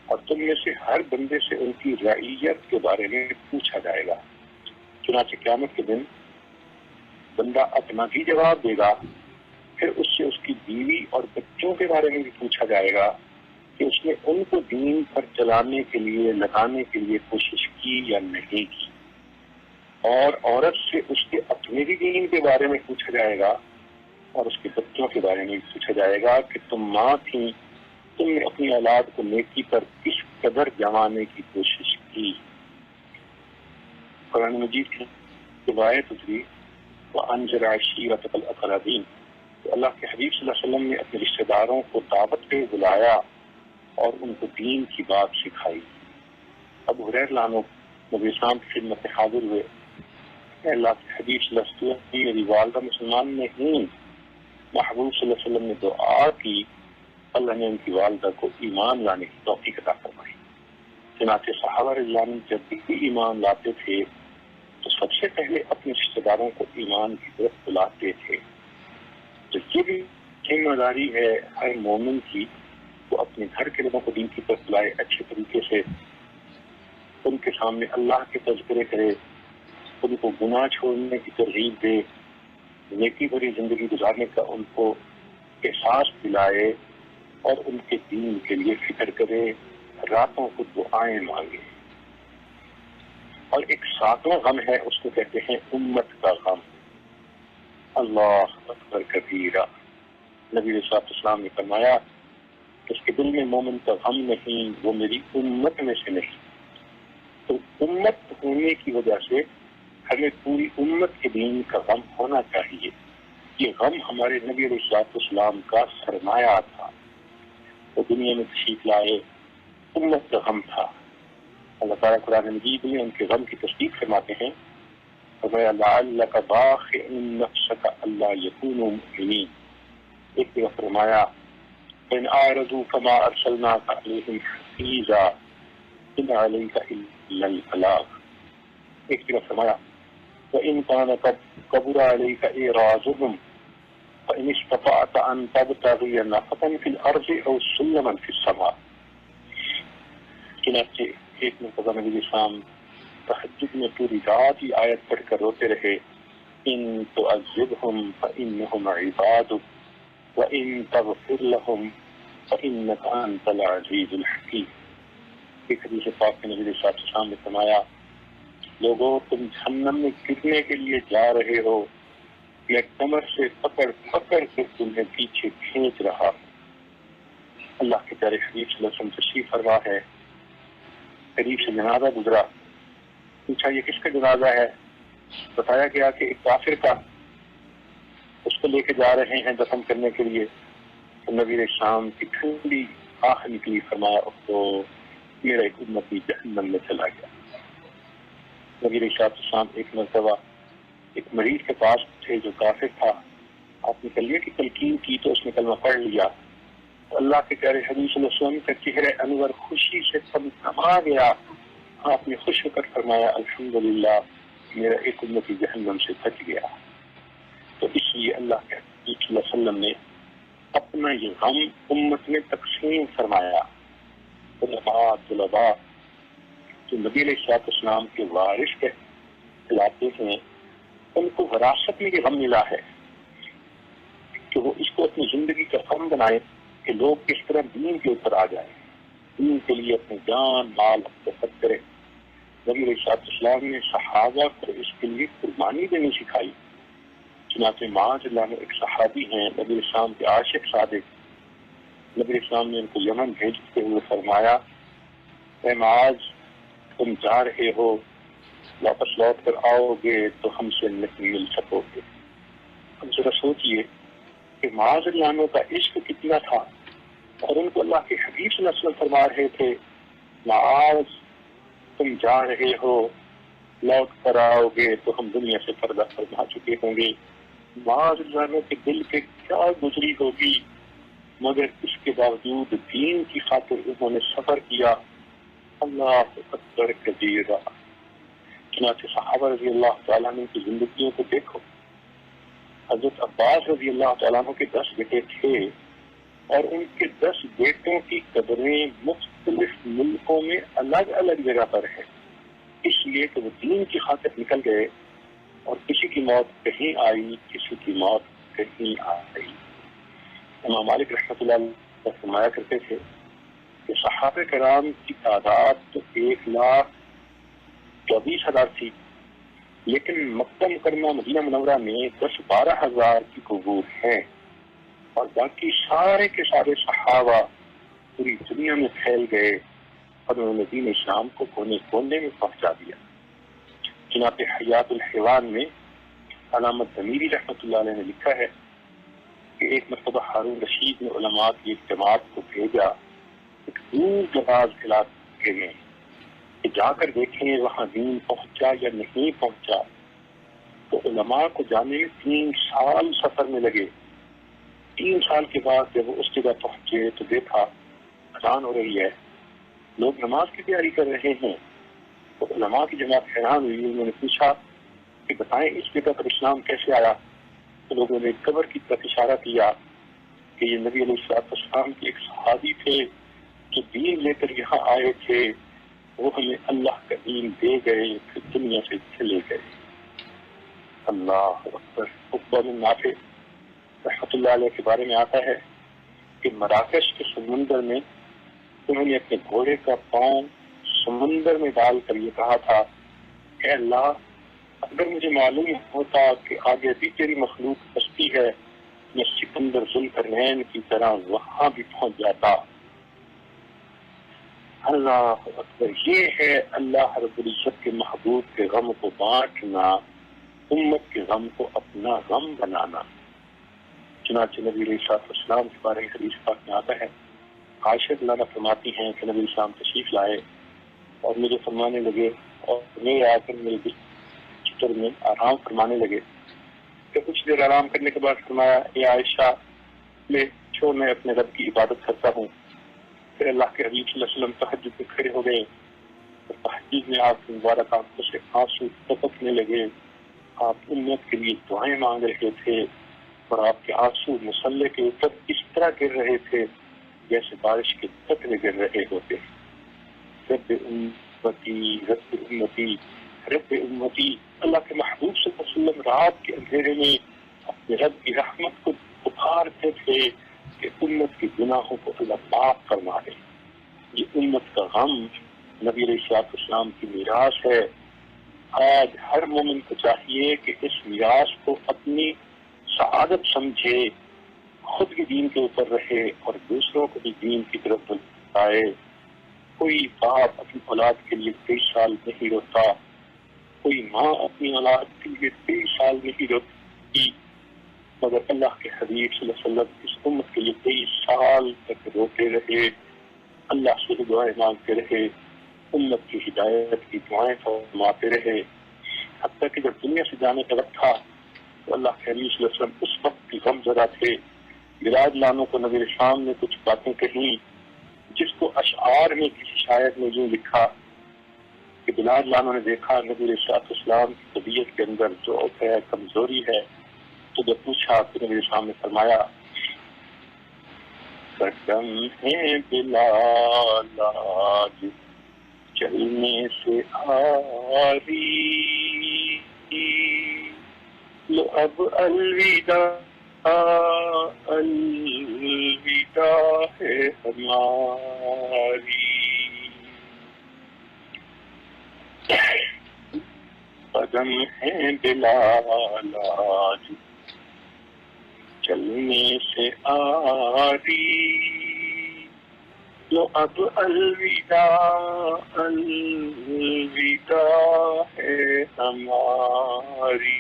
اور تم میں سے ہر بندے سے ان کی رعیت کے بارے میں پوچھا جائے گا۔ چنانچہ قیامت کے دن بندہ اپنا بھی جواب دے گا، پھر اس سے اس کی بیوی اور بچوں کے بارے میں بھی پوچھا جائے گا کہ اس نے ان کو دین پر چلانے کے لیے لگانے کے لیے کوشش کی یا نہیں کی، اور عورت سے اس کے اپنے بھی دین کے بارے میں پوچھا جائے گا اور اس کے بچوں کے بارے میں بھی پوچھا جائے گا کہ تم ماں تھیں، تم نے اپنی اولاد کو نیکی پر کس قدر جمانے کی کوشش کی۔ قرآن مجید کی روایت اتری وَأَنذِرْ عَشِيرَتَكَ الْأَقْرَبِينَ، تو اللہ کے حبیب صلی اللہ علیہ وسلم نے اپنے رشتہ داروں کو دعوت پہ بلایا اور ان کو دین کی بات سکھائی۔ ابو ہریرہ عنہ نبی اسلام کی خدمت میں حاضر ہوئے، اے اللہ کے حبیب صلی اللہ علیہ وسلم میری والدہ مسلمان نہیں، محبوب صلی اللہ علیہ وسلم نے دعا کی، اللہ نے ان کی والدہ کو ایمان لانے کی توفیق عطا فرمائی۔ چنانچہ صحابہ رضی اللہ عنہم جب بھی ایمان لاتے تھے تو سب سے پہلے اپنے رشتہ داروں کو ایمان کی طرف بلاتے تھے۔ تو یہ بھی ذمہ داری ہے ہر مومن کی، وہ اپنے گھر کے لوگوں کو دین کی طرف بلائے، اچھے طریقے سے ان کے سامنے اللہ کے تذکرے کرے، ان کو گناہ چھوڑنے کی ترغیب دے، نیکی بھری زندگی گزارنے کا ان کو احساس دلائے اور ان کے دین کے لیے فکر کرے، راتوں کو دعائیں مانگے۔ اور ایک 7واں غم ہے، اس کو کہتے ہیں امت کا غم۔ اللہ اکبر کبیرہ، نبی علیہ السلام نے فرمایا اس کے دل میں مومن کا غم نہیں، وہ میری امت میں سے نہیں۔ تو امت ہونے کی وجہ سے ہمیں پوری امت کے دین کا غم ہونا چاہیے. یہ غم ہمارے نبی علیہ السلام کا سرمایہ تھا. وہ دنیا میں تشریف لائے، امت کا غم تھا. اللہ تعالیٰ قرآن مجید میں ان کے غم کی تصدیق فرماتے ہیں، فرمایا لعلک باخع نفسک الا یکونوا مؤمنین. ایک جگہ فرمایا ان اعرضوا فما ارسلناک علیہم حفیظا ان علیک الا البلاغ. ایک جگہ فرمایا وان کان کبر علیک اعراضهم فان استطعت ان تبتغی نفقا فی الارض او سلما فی السماء. چنانچہ ایک مرتبہ نبی السلام تہجد میں پوری رات ہی آیت پڑھ کر روتے رہے، ان تعذبهم فانهم عبادک وان تغفر لهم فانک انت العزیز الحکیم. ایک حدیث پاک میں نبی علیہ السلام نے فرمایا لوگوں تم جہنم میں گرنے کے لیے جا رہے ہو، میں کمر سے پکڑ پکڑ کر تمہیں پیچھے کھینچ رہا ہوں. اللہ کے پیارے حبیب صلی اللہ علیہ وسلم تشریف فرما ہے، قریب سے جنازہ گزرا. پوچھا یہ کس کا جنازہ ہے؟ بتایا گیا کہ ایک کافر کا، اس کو لے کے جا رہے ہیں دفن کرنے کے لیے. تو نبی علیہ السلام کی ٹھنڈی آنکھ نکلی، فرمایا تو میرا ایک امتی جہنم میں چلا گیا. نبی علیہ السلام ایک مرتبہ ایک مریض کے پاس تھے جو کافر تھا. آپ نے کلیے کی تلقین کی تو اس نے کلمہ پڑھ لیا. تو اللہ کے پیارے حبیب صلی اللہ علیہ وسلم کا چہرہ انور خوشی سے چمکا گیا. آپ نے خوش ہو کر فرمایا الحمدللہ میرا ایک امتی جہنم سے بچ گیا. تو اس لیے اللہ کے حبیب صلی اللہ علیہ وسلم نے اپنا یہ غم امت میں تقسیم فرمایا. طلباء جو نبی علیہ السلام کے وارث کہلاتے ہیں، ان کو وراثت میں یہ غم ملا ہے کہ وہ اس کو اپنی زندگی کا غم بنائے کہ لوگ کس طرح دین کے اوپر آ جائیں، دین کے لیے اپنی جان مال وقف کریں. نبی علیہ السلام نے صحابہ کو اس کے لیے قربانی دینی سکھائی. چنانچہ معاذ اللہ میں ایک صحابی ہیں نبی علیہ السلام کے عاشق صادق. نبی علیہ السلام نے ان کو یمن بھیجتے ہوئے فرمایا اے معاذ تم جا رہے ہو، واپس لوٹ کر آؤ گے تو ہم سے نہیں مل سکو گے. اب ذرا سوچئے کہ معاذ اللہ عنہ کا عشق کتنا تھا، اور ان کو اللہ کے حبیب صلی اللہ علیہ وسلم فرما رہے تھے معاذ تم جا رہے ہو، لوٹ کر آؤ گے تو ہم دنیا سے پردہ فرما چکے ہوں گے. معاذ اللہ عنہ کے دل پہ کیا گزری ہوگی، مگر اس کے باوجود دین کی خاطر انہوں نے سفر کیا. اللہ اکبر کبیرہ. چنانچہ صحابہ رضی اللہ تعالیٰ عنہ کی زندگیوں کو دیکھو. حضرت عباس رضی اللہ تعالیٰ عنہ کے 10 بیٹے تھے، اور ان کے 10 بیٹوں کی قبریں مختلف ملکوں میں الگ الگ جگہ پر ہیں، اس لیے کہ وہ دین کی خاطر نکل گئے، اور کسی کی موت کہیں آئی، کسی کی موت کہیں آئی. امام مالک رحمۃ اللہ علیہ فرمایا کرتے تھے کہ صحابہ کرام کی تعداد تو 1,24,000 تھی، لیکن مکہ مکرمہ مدینہ منورہ میں 10-12 ہزار کی قبور ہیں، اور باقی سارے کے سارے صحابہ پوری دنیا میں پھیل گئے اور انہوں نے دین اسلام کو کونے کونے میں پہنچا دیا. چنانچہ حیات الحیوان میں علامہ ضمیری رحمۃ اللہ علیہ نے لکھا ہے کہ ایک مرتبہ ہارون رشید نے علماء کی ایک جماعت کو بھیجا ایک دور دراز علاقے میں کہ جا کر دیکھیں وہاں دین پہنچا یا نہیں پہنچا. تو علماء کو جانے میں 3 سال سفر میں لگے. 3 سال کے بعد جب وہ اس جگہ پہنچے تو دیکھا اذان ہو رہی ہے، لوگ نماز کی تیاری کر رہے ہیں. تو علماء کی جماعت حیران ہوئی. انہوں نے پوچھا کہ بتائیں اس جگہ پر اسلام کیسے آیا؟ تو لوگوں نے قبر کی طرف اشارہ کیا کہ یہ نبی علیہ السلام کے ایک صحابی تھے جو دین لے کر یہاں آئے تھے، وہ ہمیں اللہ کا دین دے گئے پھر دنیا سے چلے گئے. اللہ اکبر. عقبہ بن نافع رحمۃ اللہ علیہ کے بارے میں آتا ہے کہ مراکش کے سمندر میں انہوں نے اپنے گھوڑے کا پاؤں سمندر میں ڈال کر یہ کہا تھا اے اللہ اگر مجھے معلوم ہوتا کہ آگے بھی تیری مخلوق بستی ہے میں سکندر ذوالقرنین کی طرح وہاں بھی پہنچ جاتا. اللہ اکبر، یہ ہے اللہ رب العزت کے محبوب کے غم کو بانٹنا، امت کے غم کو اپنا غم بنانا۔ چنانچہ نبی علیہ السلام کے بارے میں حدیث پاک میں آتا ہے، عائشہ رضی اللہ عنہا فرماتی ہیں کہ نبی علیہ السلام تشریف لائے اور مجھے فرمانے لگے اور میرے آ کر میرے بستر میں آرام فرمانے لگے کہ کچھ دیر آرام کرنے کے بعد فرمایا، اے عائشہ لے چھوڑ، میں اپنے رب کی عبادت کرتا ہوں۔ پھر اللہ کے حبیب صلی اللہ علیہ وسلم تہجد میں کھڑے ہو گئے اور تہجد میں آپ کی مبارک آنکھوں سے آنسو ٹپکنے لگے۔ آپ امت کے لیے دعائیں مانگ رہے تھے اور آپ کے آنسو مصلے کے اوپر اس طرح گر رہے تھے جیسے بارش کے قطرے گر رہے ہوتے۔ رب امتی رب امتی رب امتی، اللہ کے محبوب صلی اللہ علیہ وسلم رات کے اندھیرے میں اپنے رب کی رحمت کو پکارتے تھے کہ امت کے گناہوں کو اللہ معاف فرما دے۔ یہ امت کا غم نبی علیہ السلام کی میراث ہے۔ آج ہر مومن کو چاہیے کہ اس میراث کو اپنی سعادت سمجھے، خود بھی دین کے اوپر رہے اور دوسروں کو بھی دین کی طرف بلائے۔ کوئی باپ اپنی اولاد کے لیے 23 سال نہیں روتا، کوئی ماں اپنی اولاد کے لیے 23 سال نہیں روتی، مگر اللہ کے حبیب صلی اللہ علیہ وسلم اس امت کے لیے 23 سال تک روتے رہے، اللہ سے دعائیں مانگتے رہے، امت کی ہدایت کی دعائیں فرماتے رہے، حتیٰ کہ جب دنیا سے جانے کا وقت تھا تو اللہ کے حبیب صلی اللہ علیہ وسلم اس وقت کی غم زدہ تھے۔ بلال لانوں کو نبی السلام نے کچھ باتیں کہیں جس کو اشعار میں کسی شاعر نے یوں لکھا کہ بلال لانوں نے دیکھا نبی علیہ السلام کی طبیعت کے اندر ضعف ہے، کمزوری ہے، تو جب پوچھا تو نبی السلام نے فرمایا، قدم ہے بلال آج چلنے سے آری، لو اب الوداع الوداع ہے ہماری، قدم ہے بلال آج چلنے سے آری، لو اب الوداع الوداع ہے ہماری،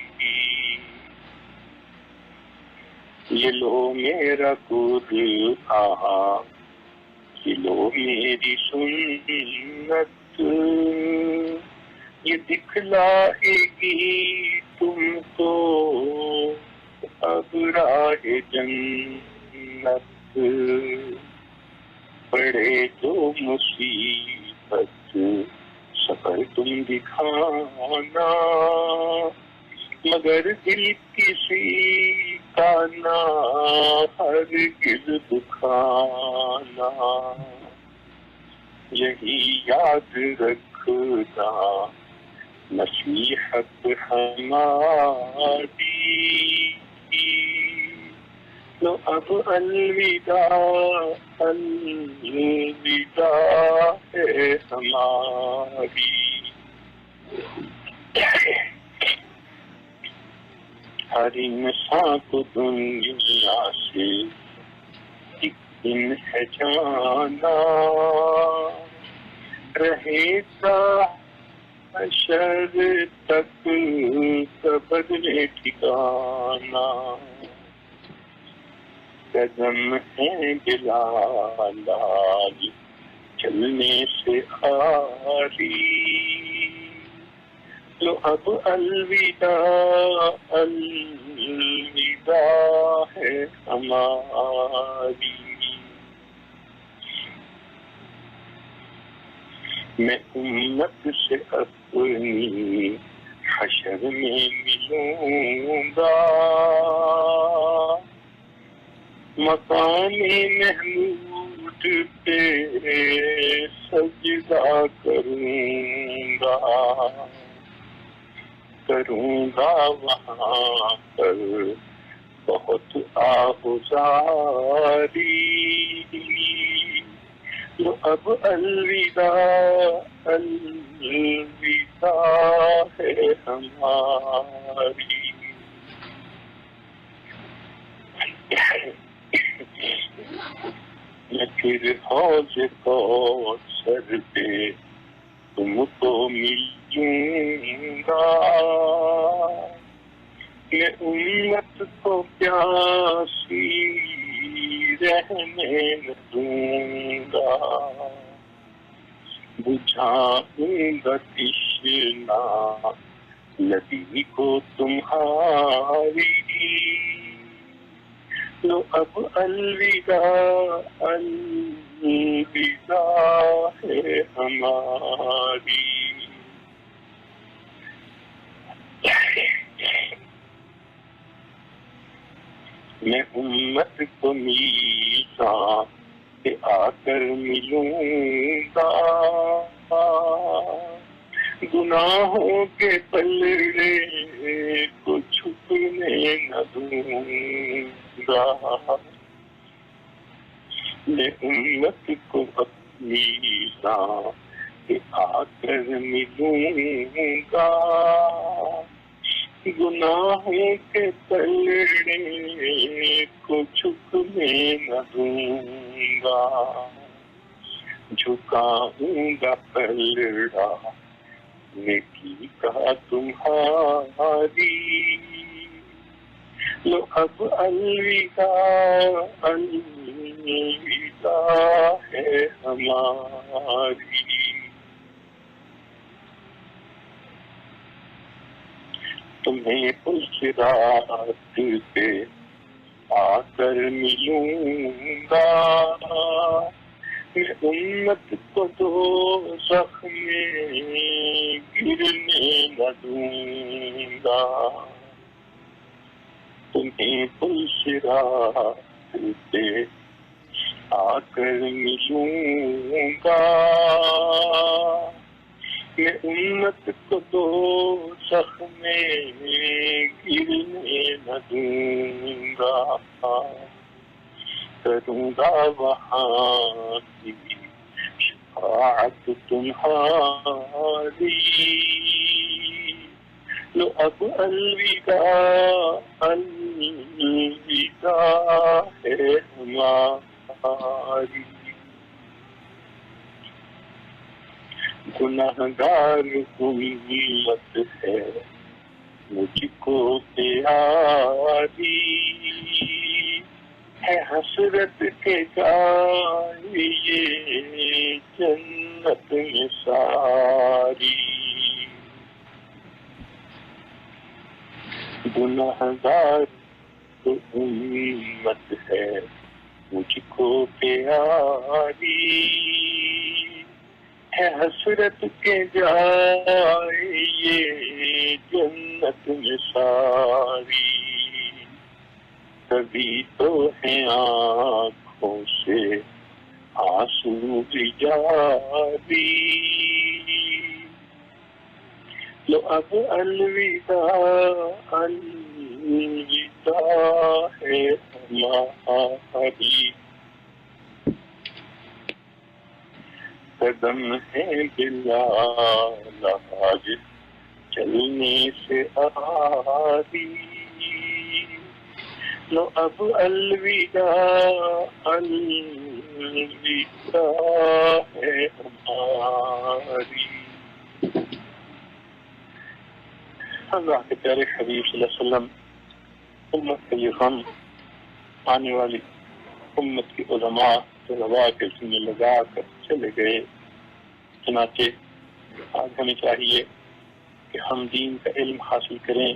یہ لو میرا قرآن، یہ لو میری سنت، یہ دکھلائے گی تم کو اب راہ جنت، پڑے تو مصیبت سفر تم دکھانا، مگر دل کسی کا نہ ہرگز دکھانا، یہی یاد رکھنا نصیحت ہماری، لو اب الوداع الوداع ہے ہماری۔ ہر انسان کو دنیا سے ایک دن ہے جانا، رہے گا حشر تک قبر میں ٹھکانا، قدم ہے بلال آج چلنے سے آری، لو اب الوداع الوداع ہے ہماری، میں امت سے اپنی حشر میں ملوں گا، مقام محمود پہ سجدہ کروں گا وہاں پر بہت آہوزاری، لو اب الوداع الوداع ہے ہماری۔ میں پھر حوض کوثر سر پہ تم کو ملوں گا، میں امت کو پیاسی رہنے نہ دوں گا، بجھاؤں گا تشنا لبی کو تمہاری، لو اب الوداع الوداع ہے ہماری۔ میں امت کو میثاق سے آ کر ملوں گا، گناہوں کے پلڑے کو چھپنے نہ دوں گا، میں امت کو اپنی میثاق سے آ کر ملوں گا، گناہوں کے پلڑے کو چھپنے نہ دوں گا، جھکاؤں گا پلڑا نیکی کا تمہاری، لو اب الوداع الوداع ہے ہماری۔ تمہیں اس رات پہ آ کر ملوں گا، میں امت کو دوزخ میں گرنے نہ دوں گا، تمہیں پل صراط پہ آ کر ملوں گا، میں امت کو دوزخ میں گرنے نہ دوں گا، کروں گا وہاں کی شفاعت تمہاری، لو اب الوداع الوداع ہے ہماری۔ گنہگار امت ہے مجھ کو پیاری، ہے حسرت کے جائے یہ جنت میں ساری، گنہگار امت ہے مجھ کو پیاری، ہے حسرت کے جائے یہ جنت میں ساری، کبھی تو ہے آنکھوں سے آنسو بھی جاری، لو اب الوداع الوداع ہے ہماری۔ قدم ہے بلال آج چلنے سے آری، لو اب الوداع الوداع ہے ہماری۔ اللہ کے پیارے حبیب صلی اللہ علیہ وسلم امت کا یہ غم آنے والی امت کی علماء طلباء کے ذمہ لگا کر چلے گئے، چنانچہ آج ہمیں چاہیے کہ ہم دین کا علم حاصل کریں،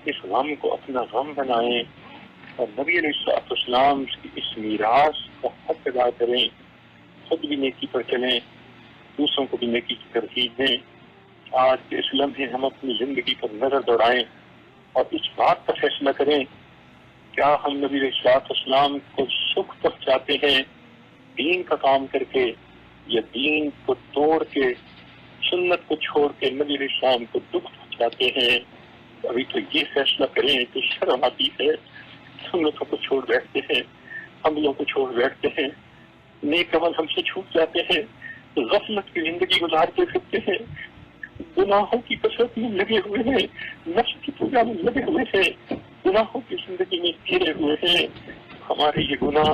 اس غم کو اپنا غم بنائیں اور نبی علیہ السلام کی اس میراث کا حق ادا کریں، خود بھی نیکی پر چلیں، دوسروں کو بھی نیکی کی ترغیب دیں۔ آج کے اس لمحے ہم اپنی زندگی پر نظر دوڑائیں اور اس بات کا فیصلہ کریں کیا ہم نبی علیہ السلام کو سکھ پہنچاتے ہیں دین کا کام کر کے، یا دین کو توڑ کے سنت کو چھوڑ کے نبی علیہ السلام کو دکھ پہنچاتے ہیں۔ ابھی تو یہ فیصلہ کریں کہ شرم آتی ہے، سنتوں کو چھوڑ بیٹھتے ہیں، عملوں کو چھوڑ بیٹھتے ہیں، نیک عمل ہم سے چھوٹ جاتے ہیں، غفلت کی زندگی گزارتے پھرتے ہیں، گناہوں کی کثرت میں لگے ہوئے ہیں، نفس کی پوجا میں لگے ہوئے ہیں، گناہوں کی زندگی میں گھرے ہوئے ہیں۔ ہمارے یہ گناہ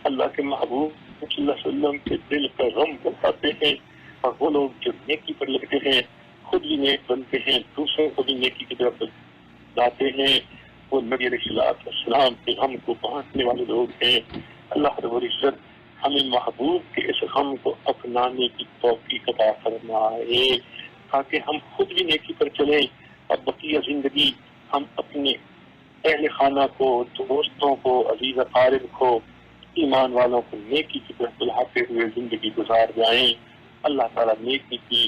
اللہ کے محبوب صلی اللہ علیہ وسلم کے دل کا غم بتاتے ہیں، اور وہ لوگ جو نیکی پر لگتے ہیں خود بھی نیک بنتے ہیں، دوسروں کو بھی نیکی کی طرف لاتے ہیں، وہ نبی علیہ السلام کے غم کو بانٹنے والے لوگ ہیں۔ اللہ رب العزت ہمیں محبوب کے اس غم کو اپنانے کی توفیق عطا فرمائے تاکہ ہم خود بھی نیکی پر چلیں اور بقیہ زندگی ہم اپنے اہل خانہ کو، دوستوں کو، عزیز اقارب کو، ایمان والوں کو نیکی کی طرف بلاتے ہوئے زندگی گزار جائیں۔ اللہ تعالیٰ نیکی کی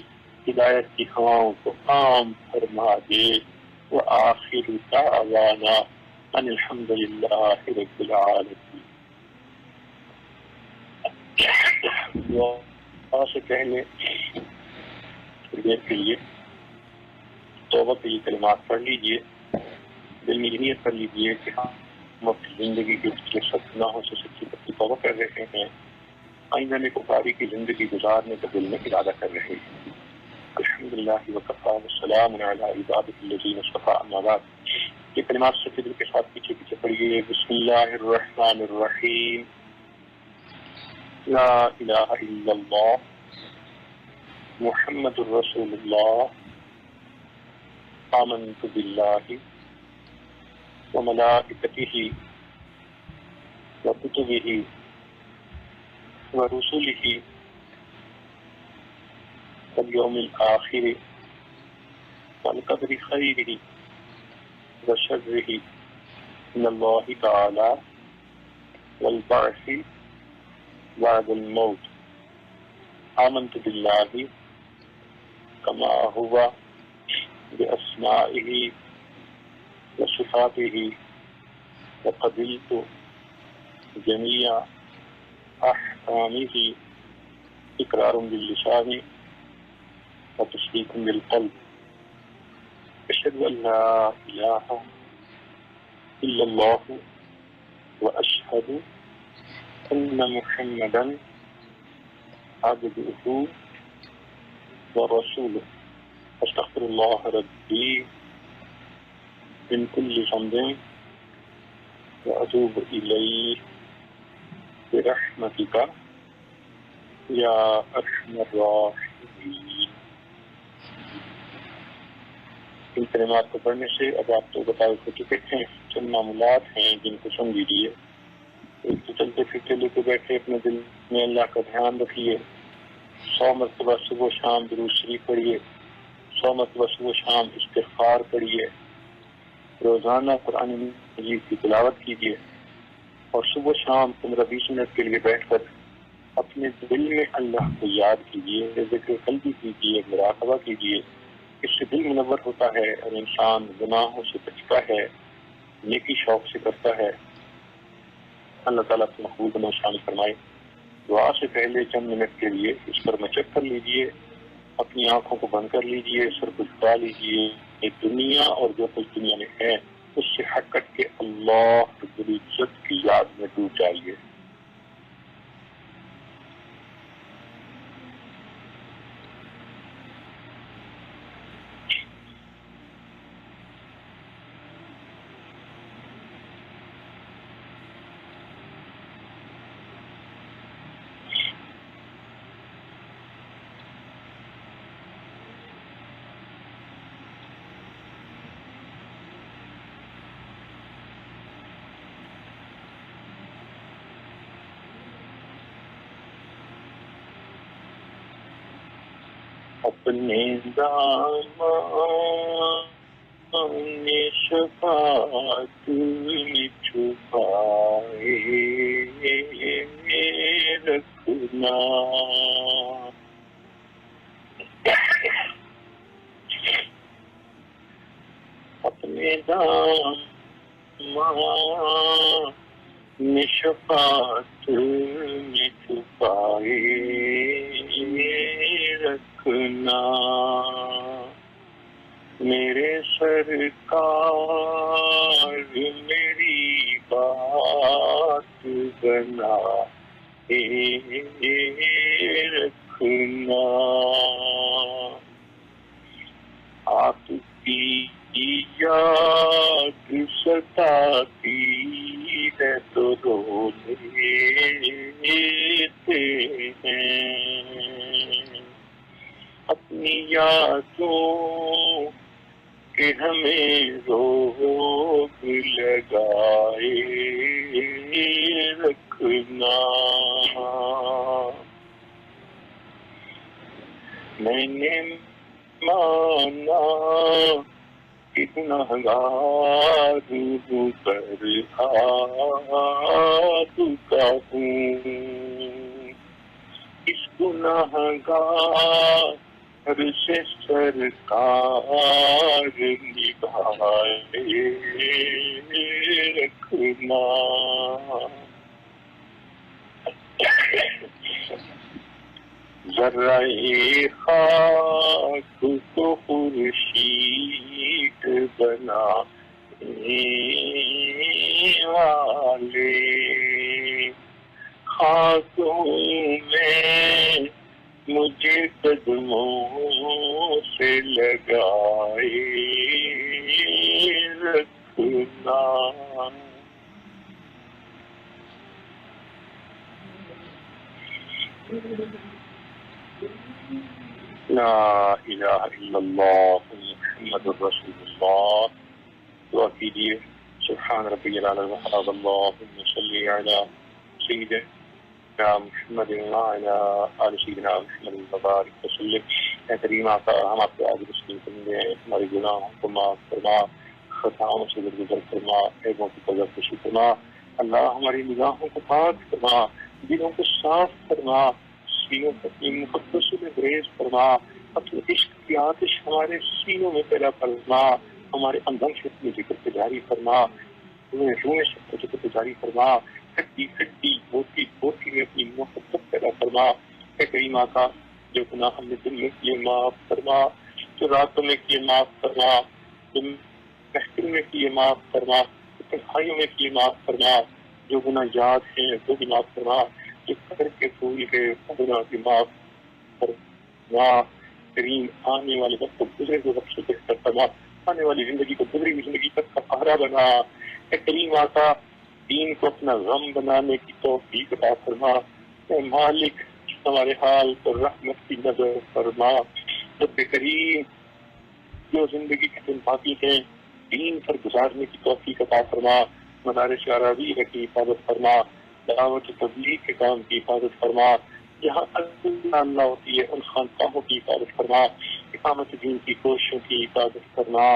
ہدایت کی ہواؤں کو عام فرما دے۔ وآخر دعوانا ان الحمد للہ رب العالمین۔ دعا سے پہلے کے لیے توبہ کے یہ کلمات پڑھ لیجئے، دل میں نیت کر لیجئے کہ ہم اپنی زندگی کے پچھلے سب گناہوں سے سچی پکی توبہ کر رہے ہیں، آئندہ میں کفاری کی زندگی گزارنے کا دل میں ارادہ کر رہے ہیں۔ الحمدللہ وکفی والسلام علی عبادہ الذین اصطفی، اما بعد۔ یہ کلمات سچے دل کے ساتھ پیچھے پیچھے پڑھیے۔ بسم اللہ الرحمن الرحیم۔ لا الہ الا اللہ محمد الرسول اللہ، آمنت باللہ وملائکتہ وکتبہ ورسلہ والیوم الآخر والقدر خیرہ وشرہ من اللہ تعالی والبعث بعد الموت۔ آمنت باللہ کما ہوا بأسمائہ وصفاتہ وقبلت جمیع احکامہ اقرار باللسان وتصدیق بالقلب۔ اشہد ان لا الہ الا اللہ واشہد ان محمدا عبدہ ورسولہ۔ استغفر اللہ ربی من کل ذنب واتوب الیہ برحمتک یا ارحم الراحمین۔ ان کلمات کو پڑھنے سے اب آپ تو بتائے ہو چکے ہیں، چند معمولات ہیں جن کو سن لیجیے۔ ایک تو چلتے پھرتے لے کے بیٹھے اپنے دل میں اللہ کا دھیان رکھیے، 100 مرتبہ صبح و شام درود شریف پڑھیے، 100 مرتبہ صبح و شام استغفار پڑھیے، روزانہ قرآن مجید کی تلاوت کیجیے، اور صبح و شام 15-20 منٹ کے لیے بیٹھ کر اپنے دل میں اللہ کو یاد کیجیے، ذکر قلبی کیجیے، مراقبہ کیجیے۔ اس سے دل منور ہوتا ہے اور انسان گناہوں سے بچتا ہے، نیکی شوق سے کرتا ہے۔ اللہ تعالیٰ کو مقبول بنا شامل فرمائے۔ دعا سے پہلے چند منٹ کے لیے اس پر مچک کر لیجیے، اپنی آنکھوں کو بند کر لیجیے، سر کو جھکا لیجیے، دنیا اور جو کچھ دنیا میں ہے اس سے ہٹ کر کے اللہ رب العزت کی یاد میں ڈوب جائیے۔ اپنے دامن شفاعت میں چھپائے رکھنا، اپنے دامن شفاعت میں چھپائے رکھنا، میرے سرکار میری بات بنا رکھنا، آپ کی یاد ستاتی ہے تو رونے ہیں اپنی یادوں کہ ہمیں روک لگائے رکھنا. میں نے مانا کہ گنہگار ہوں پر ہاتھ کا ہوں اس گنہگار سے سرکار نبھائے رکھنا. ذرہ خاک کو خورشید بنانے والے خاکوں میں مجھے قدموں سے لگائے رکھنا. لا الہ الا اللہ محمد رسول اللہ. دعا کیجیے. سبحان ربی العلی الوهاب اللهم صل علی سیدنا محمد وعلی آل سیدنا محمد وبارک وسلم. اے کریم آقا ہم آپ کو آج تسلیم کریں گے. ہمارے گناہوں کو معاف فرما, خطاؤں سے درگزر فرما, عیبوں کی قدر خوشی فرما. اللہ ہماری نگاہوں کو پاک فرما, دلوں کو صاف فرما, سینوں کو اپنی محبت سے بریز فرما, اپنے عشق کی آتش ہمارے سینوں میں پیدا فرما, ہمارے اندر سے اپنی ذکر کو جاری فرما, ہمیں روح سے اپنی ذکر کو جاری فرما, کھٹی کھٹی بوٹی بوٹی میں اپنی محبت پیدا فرما. اے کریم آقا جو گناہ ہم نے دل میں کیے معاف فرما, جو راتوں میں کیے معاف فرما, جو محفل میں کیے معاف فرما, تنہائیوں میں کیے معاف فرما, جو گناہ یاد ہیں وہ بھی معاف فرما, جو کر کے بھول گئے گناہ بھی معاف فرما. کریم آنے والے وقت کو گزرے ہوئے وقت سے بہتر فرما, آنے والی زندگی کو گزری ہوئی زندگی تک کا سہارا بنا. اے کریم آقا دین کو اپنا غم بنانے کی توفیق عطا فرما. اے مالک ہمارے حال پر رحمت کی نظر فرما. رب کریم جو زندگی کے دن باقی ہیں دین پر گزارنے کی توفیق عطا فرما. مدارس اراضی کی حفاظت فرما, دعوت تبلیغ کے کام کی حفاظت فرما, جہاں اللہ ہوتی ہے ان خانقاہوں کی حفاظت فرما, اقامت دین کی کوششوں کی حفاظت فرما.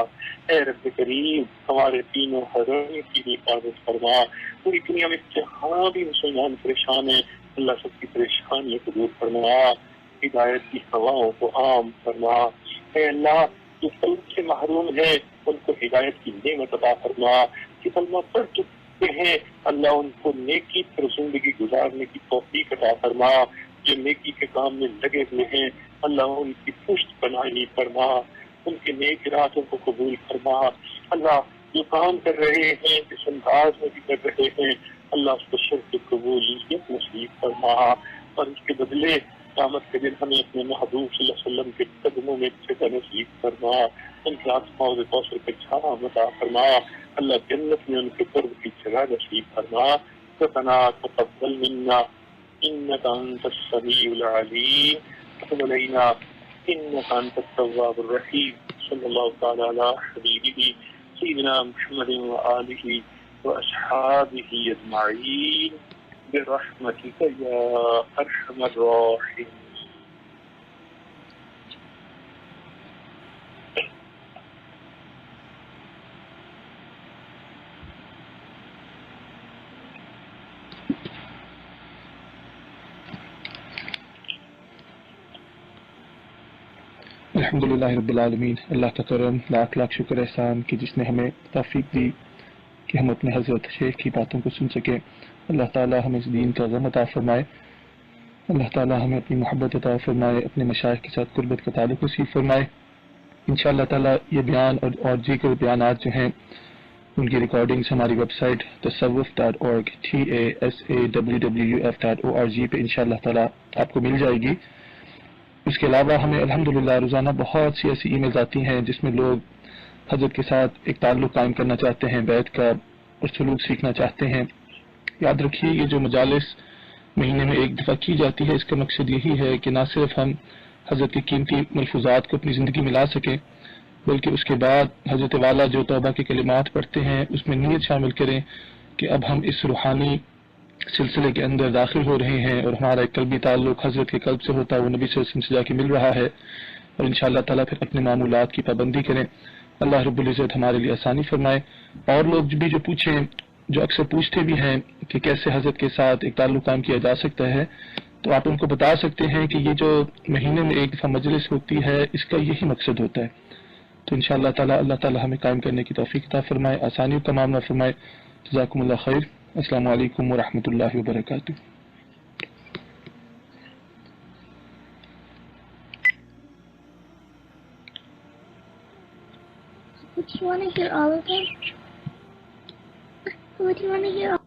اے رب کریم ہمارے تینوں حرم کی حفاظت فرما. پوری دنیا میں جہاں بھی مسلمان پریشان ہیں اللہ سب کی پریشانیوں کو دور فرما, ہدایت کی ہواؤں کو عام فرما. اے اللہ جو قلب سے محروم ہے ان کو ہدایت کی نعمت عطا فرما. کہ کلمہ پڑھ چکے ہیں اللہ ان کو نیکی پر زندگی گزارنے کی توفیق عطا فرما. جو نیکی کے کام میں لگے ہوئے ہیں اللہ ان کی پشت بنائی فرما, ان کے نیک ارادوں کو قبول فرما. اللہ جو کام کر رہے ہیں جس انداز میں بھی کر رہے ہیں اللہ اس کو شرط قبولیت نصیب فرما, اور اس کے بدلے قیامت کے دن ہمیں اپنے محبوب صلی اللہ علیہ وسلم کے قدموں میں جگہ نصیب فرما. ان کے آسماؤں سے کوثر کا چھاؤں عطا فرما. اللہ جنت میں ان کے قرب کی جگہ نصیب فرما. ربنا تقبل منا انك انت السميع العليم وتب علينا انك انت التواب الرحيم. صلى الله تعالى على حبيبه سيدنا محمد وآله وأصحابه أجمعين برحمتك يا أرحم الراحمين. الحمدللہ رب العالمین. اللہ کا کرم لاکھ لاکھ شکر احسان کہ جس نے ہمیں توفیق دی کہ ہم اپنے حضرت شیخ کی باتوں کو سن سکیں. اللہ تعالیٰ ہمیں اس دین کا غم عطا فرمائے. اللہ تعالیٰ ہمیں اپنی محبت عطا فرمائے, اپنے مشائخ کے ساتھ قربت کا تعلق نصیب فرمائے. انشاءاللہ تعالیٰ یہ بیان اور دیگر بیانات جو ہیں ان کی ریکارڈنگز ہماری ویب سائٹ tasawwuf.org tasawwuf.org پہ انشاءاللہ تعالیٰ آپ کو مل جائے گی. اس کے علاوہ ہمیں الحمدللہ روزانہ بہت سی ایسی ای میلز آتی ہیں جس میں لوگ حضرت کے ساتھ ایک تعلق قائم کرنا چاہتے ہیں, بیعت کا اور سلوک سیکھنا چاہتے ہیں. یاد رکھیے یہ جو مجالس مہینے میں ایک دفعہ کی جاتی ہے، اس کا مقصد یہی ہے کہ نہ صرف ہم حضرت کی قیمتی ملفوظات کو اپنی زندگی میں لا سکیں، بلکہ اس کے بعد حضرت والا جو توبہ کے کلمات پڑھتے ہیں اس میں نیت شامل کریں کہ اب ہم اس روحانی سلسلے کے اندر داخل ہو رہے ہیں اور ہمارا ایک قلبی تعلق حضرت کے قلب سے ہوتا ہے، وہ نبی صلی اللہ علیہ وسلم سے جا کے مل رہا ہے، اور انشاءاللہ تعالیٰ پھر اپنے معمولات کی پابندی کریں۔ اللہ رب العزت ہمارے لیے آسانی فرمائے۔ اور لوگ بھی جو پوچھیں، جو اکثر پوچھتے بھی ہیں کہ کیسے حضرت کے ساتھ ایک تعلق قائم کیا جا سکتا ہے، تو آپ ان کو بتا سکتے ہیں کہ یہ جو مہینے میں ایک دفعہ مجلس ہوتی ہے، اس کا یہی مقصد ہوتا ہے۔ تو انشاءاللہ تعالیٰ اللہ تعالیٰ ہمیں قائم کرنے کی توفیق عطا فرمائے، آسانیوں کا معاملہ فرمائے۔ جزاکم اللہ خیر۔ السلام علیکم ورحمۃ اللہ وبرکاتہ۔ Would you want to hear all of them? Would you want to hear all?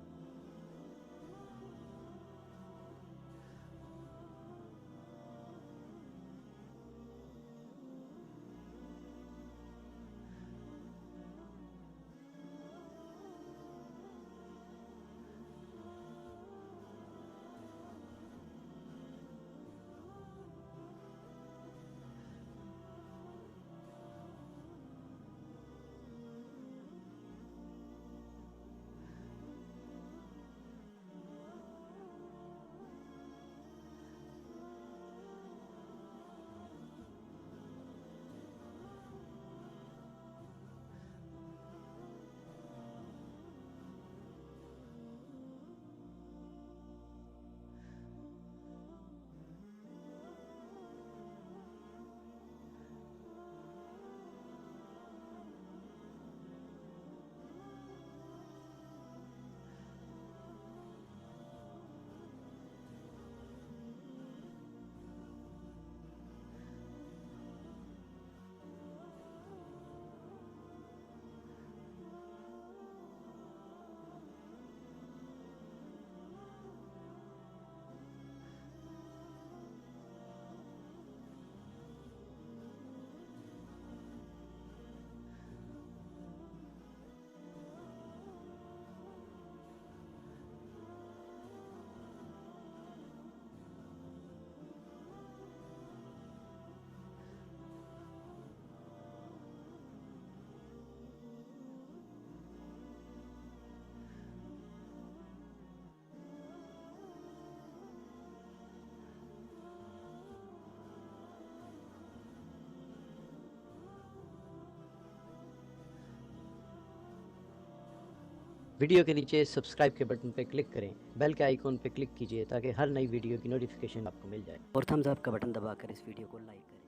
Video کے نیچے سبسکرائب کے بٹن پہ کلک کریں، بیل کے آئیکن پہ کلک کیجئے تاکہ ہر نئی ویڈیو کی نوٹیفیکیشن آپ کو مل جائے، اور تھمز اپ کا بٹن دبا کر اس ویڈیو کو لائک کریں۔